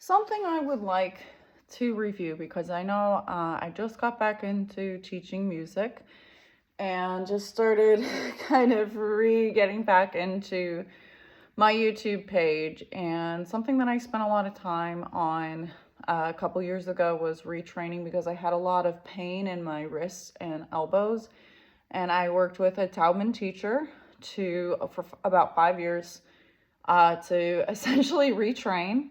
Something I would like to review because I know I just got back into teaching music and just started kind of getting back into my YouTube page. And something that I spent a lot of time on a couple years ago was retraining because I had a lot of pain in my wrists and elbows. And I worked with a Taubman teacher for about 5 years to essentially retrain.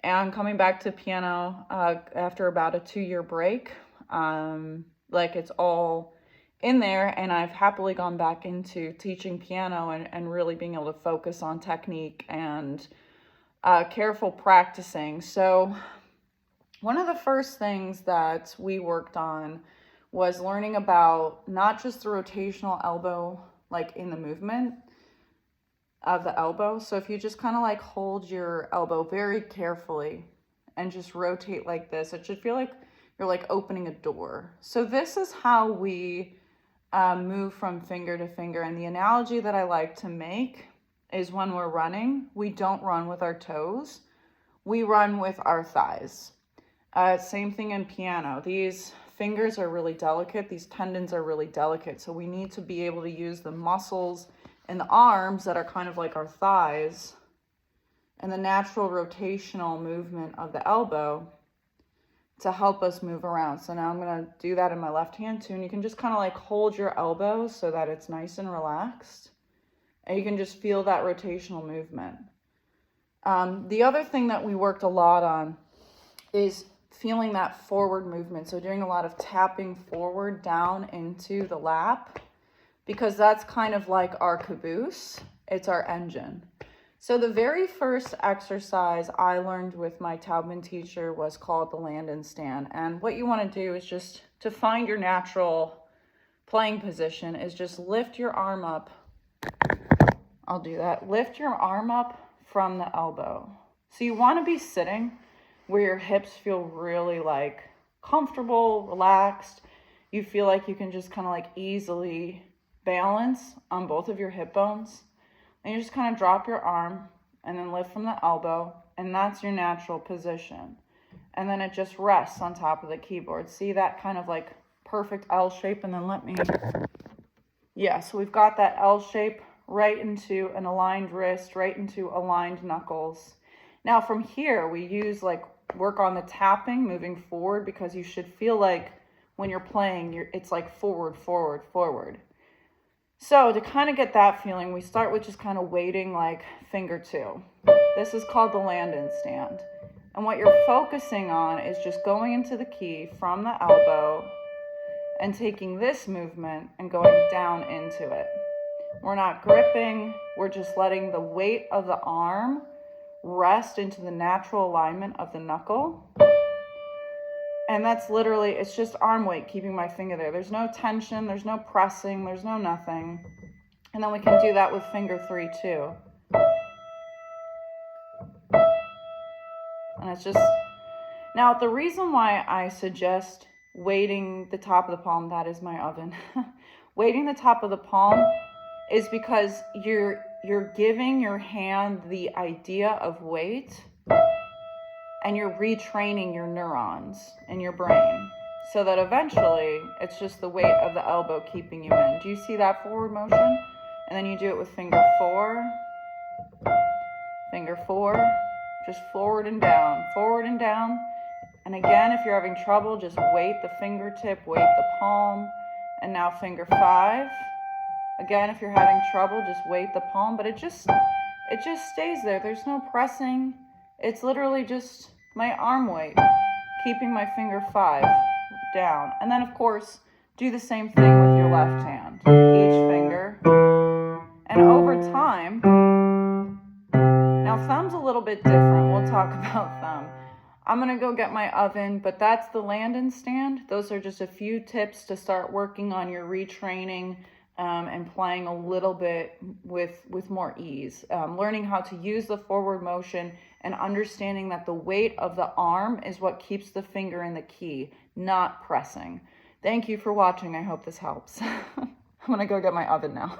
And coming back to piano after about a 2-year break, like it's all in there, and I've happily gone back into teaching piano and really being able to focus on technique and careful practicing. So one of the first things that we worked on was learning about not just the rotational elbow, like in the movement of the elbow. So if you just kind of like hold your elbow very carefully and just rotate like this, it should feel like you're like opening a door. So this is how we move from finger to finger. And the analogy that I like to make is when we're running, we don't run with our toes, we run with our thighs. Same thing in piano. These fingers are really delicate. These tendons are really delicate. So we need to be able to use the muscles and the arms that are kind of like our thighs and the natural rotational movement of the elbow to help us move around. So now I'm going to do that in my left hand too. And you can just kind of like hold your elbow so that it's nice and relaxed. And you can just feel that rotational movement. The other thing that we worked a lot on is feeling that forward movement. So doing a lot of tapping forward down into the lap, because that's kind of like our caboose. It's our engine. So the very first exercise I learned with my Taubman teacher was called the land and stand. And what you want to do is just to find your natural playing position is just lift your arm up. I'll do that. Lift your arm up from the elbow. So you want to be sitting where your hips feel really like comfortable, relaxed. You feel like you can just kind of like easily balance on both of your hip bones. And you just kind of drop your arm and then lift from the elbow, and that's your natural position. And then it just rests on top of the keyboard. See that kind of like perfect L shape? And then so we've got that L shape right into an aligned wrist, right into aligned knuckles. Now from here, we work on the tapping moving forward, because you should feel like when you're playing, it's like forward, forward, forward. So to kind of get that feeling, we start with just kind of weighting like finger 2. This is called the land and stand. And what you're focusing on is just going into the key from the elbow and taking this movement and going down into it. We're not gripping, we're just letting the weight of the arm rest into the natural alignment of the knuckle. And that's literally, it's just arm weight keeping my finger there. There's no tension, there's no pressing, there's no nothing. And then we can do that with finger 3 too. And it's just, now the reason why I suggest weighting the top of the palm, that is my oven, weighting the top of the palm is because you're giving your hand the idea of weight, and you're retraining your neurons in your brain so that eventually it's just the weight of the elbow keeping you in. Do you see that forward motion? And then you do it with finger 4, just forward and down, forward and down. And again, if you're having trouble, just weight the fingertip, weight the palm. And now finger 5. Again, if you're having trouble, just weight the palm, but it just stays there. There's no pressing. It's literally just my arm weight, keeping my finger 5 down. And then, of course, do the same thing with your left hand, each finger. And over time, now thumb's a little bit different. We'll talk about thumb. I'm going to go get my oven, but that's the land and stand. Those are just a few tips to start working on your retraining and playing a little bit with more ease. Learning how to use the forward motion and understanding that the weight of the arm is what keeps the finger in the key, not pressing. Thank you for watching. I hope this helps. I'm gonna go get my oven now.